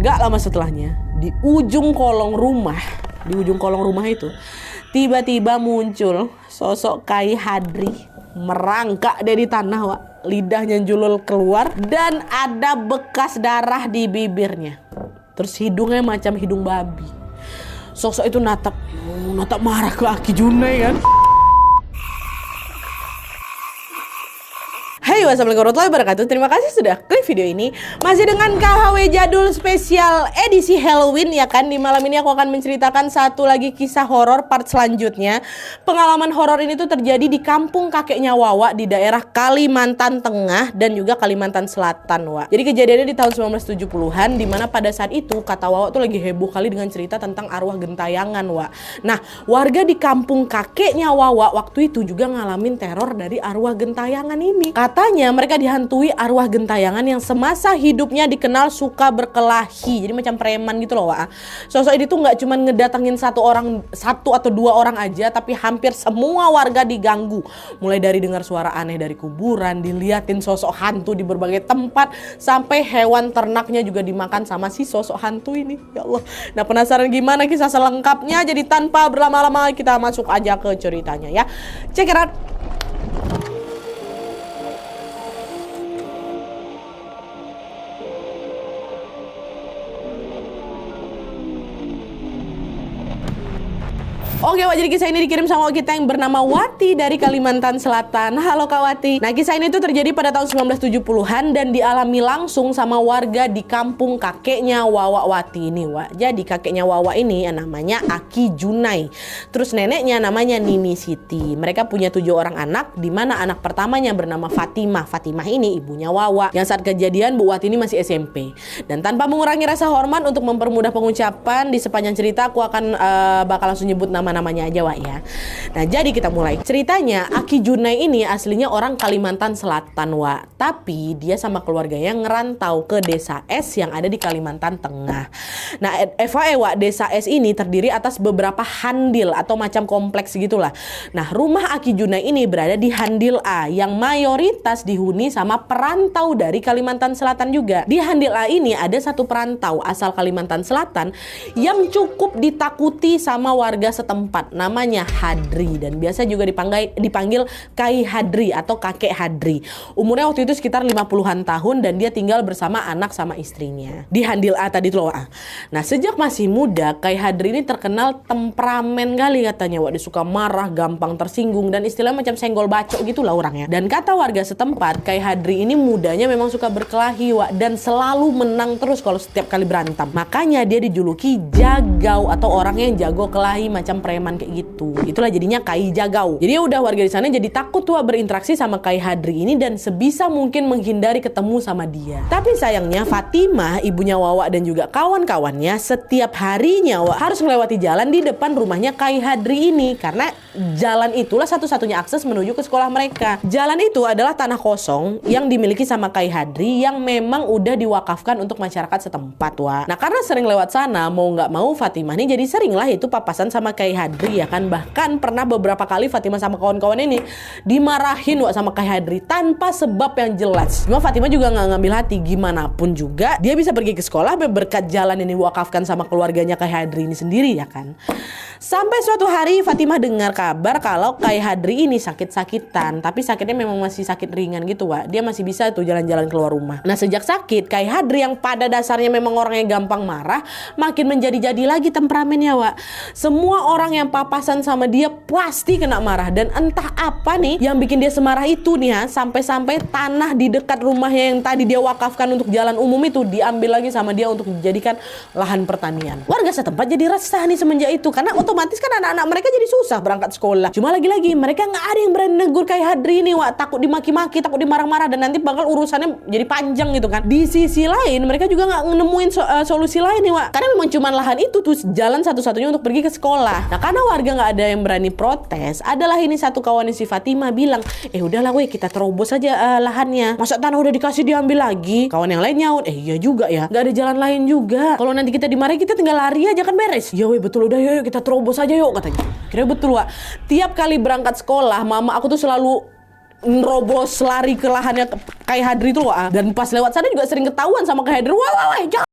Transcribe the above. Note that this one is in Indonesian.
Gak lama setelahnya, di ujung kolong rumah itu tiba-tiba muncul sosok Kai Hadri merangkak dari tanah, Wak. Lidahnya julul keluar dan ada bekas darah di bibirnya. Terus hidungnya macam hidung babi. Sosok itu natap marah ke Aki Junai kan. Hai, wassalamualaikum warahmatullahi wabarakatuh. Terima kasih sudah klik video ini. Masih dengan KHW Jadul spesial edisi Halloween ya kan. Di malam ini aku akan menceritakan satu lagi kisah horor part selanjutnya. Pengalaman horor ini tuh terjadi di kampung kakeknya Wawa di daerah Kalimantan Tengah dan juga Kalimantan Selatan, Wak. Jadi kejadiannya di tahun 1970-an, dimana pada saat itu kata Wawa tuh lagi heboh kali dengan cerita tentang arwah gentayangan, Wak. Nah, warga di kampung kakeknya Wawa waktu itu juga ngalamin teror dari arwah gentayangan ini. Katanya mereka dihantui arwah gentayangan yang semasa hidupnya dikenal suka berkelahi. Jadi macam preman gitu loh, Wak. Sosok ini tuh nggak cuma ngedatengin satu atau dua orang aja, tapi hampir semua warga diganggu. Mulai dari dengar suara aneh dari kuburan, diliatin sosok hantu di berbagai tempat, sampai hewan ternaknya juga dimakan sama si sosok hantu ini. Ya Allah. Nah, penasaran gimana kisah selengkapnya? Jadi tanpa berlama-lama kita masuk aja ke ceritanya ya. Check it out. Oke, Wak, jadi kisah ini dikirim sama kita yang bernama Wati dari Kalimantan Selatan. Halo Kak Wati. Nah, kisah ini tuh terjadi pada tahun 1970-an dan dialami langsung sama warga di kampung kakeknya Wawa Wati ini, Wak. Jadi kakeknya Wawa ini namanya Aki Junai. Terus neneknya namanya Nini Siti. Mereka punya 7 orang anak, di mana anak pertamanya bernama Fatimah. Fatimah ini ibunya Wawa. Yang saat kejadian Bu Wati ini masih SMP. Dan tanpa mengurangi rasa hormat untuk mempermudah pengucapan, di sepanjang cerita aku akan bakal langsung nyebut namanya aja, Wak, ya. Nah, jadi kita mulai. Ceritanya, Aki Junai ini aslinya orang Kalimantan Selatan, Wak. Tapi dia sama keluarganya ngerantau ke desa S yang ada di Kalimantan Tengah. Nah, FYI, Wak, desa S ini terdiri atas beberapa handil atau macam kompleks gitulah. Nah, rumah Aki Junai ini berada di handil A yang mayoritas dihuni sama perantau dari Kalimantan Selatan juga. Di handil A ini ada satu perantau asal Kalimantan Selatan yang cukup ditakuti sama warga setempat, namanya Hadri, dan biasa juga dipanggil Kai Hadri atau kakek Hadri. Umurnya waktu itu sekitar 50-an tahun dan dia tinggal bersama anak sama istrinya di handil A tadi tuh, Wak. Nah, sejak masih muda Kai Hadri ini terkenal temperamen kali katanya, Wak. Dia suka marah, gampang tersinggung, dan istilahnya macam senggol bacok gitulah orangnya. Dan kata warga setempat, Kai Hadri ini mudanya memang suka berkelahi, Wak, dan selalu menang terus kalau setiap kali berantem. Makanya dia dijuluki Jagau atau orang yang jago kelahi macam preman kayak gitu. Itulah jadinya Kai Jagau. Jadi udah warga di sana jadi takut tuh berinteraksi sama Kai Hadri ini dan sebisa mungkin menghindari ketemu sama dia. Tapi sayangnya Fatimah, ibunya Wawa, dan juga kawan-kawannya setiap harinya, Wak, harus melewati jalan di depan rumahnya Kai Hadri ini karena jalan itulah satu-satunya akses menuju ke sekolah mereka. Jalan itu adalah tanah kosong yang dimiliki sama Kai Hadri yang memang udah diwakafkan untuk masyarakat setempat, Wak. Nah, karena sering lewat sana, mau nggak mau Fatimah ini jadi sering lah itu papasan sama Kai Hadri ya kan. Bahkan pernah beberapa kali Fatimah sama kawan-kawan ini dimarahin, Wak, sama Kai Hadri tanpa sebab yang jelas. Cuma Fatimah juga nggak ngambil hati, gimana pun juga dia bisa pergi ke sekolah berkat jalan ini diwakafkan sama keluarganya Kai Hadri ini sendiri ya kan. Sampai suatu hari Fatimah dengar kabar kalau Kai Hadri ini sakit-sakitan, tapi sakitnya memang masih sakit ringan gitu, Wak. Dia masih bisa tuh jalan-jalan keluar rumah. Nah, sejak sakit Kai Hadri yang pada dasarnya memang orang yang gampang marah, makin menjadi-jadi lagi temperamennya, Wak. Semua orang yang papasan sama dia pasti kena marah, dan entah apa nih yang bikin dia semarah itu nih ya, sampai-sampai tanah di dekat rumahnya yang tadi dia wakafkan untuk jalan umum itu diambil lagi sama dia untuk dijadikan lahan pertanian. Warga setempat jadi resah nih semenjak itu karena otomatis kan anak-anak mereka jadi susah berangkat sekolah. Cuma lagi-lagi mereka nggak ada yang berani negur Kai Hadri ini, Wak. Takut dimaki-maki, takut dimarah-marah, dan nanti bakal urusannya jadi panjang gitu kan. Di sisi lain mereka juga nggak nemuin solusi lain nih, Wak. Karena memang cuma lahan itu tuh jalan satu-satunya untuk pergi ke sekolah. Nah, karena warga nggak ada yang berani protes, adalah ini satu kawan si Fatimah bilang, udahlah weh, kita terobos aja lahannya. Masa tanah udah dikasih diambil lagi? Kawan yang lain nyaut, iya juga ya, nggak ada jalan lain juga. Kalau nanti kita dimarahi, kita tinggal lari aja kan beres. Ya weh, betul, udah yuk kita terobos aja yuk katanya. Kira betul, Wak. Tiap kali berangkat sekolah, mama aku tuh selalu nerobos lari ke lahannya Kai Hadri tuh, Wak. Dan pas lewat sana juga sering ketahuan sama Kai Hadri. Wah, jangan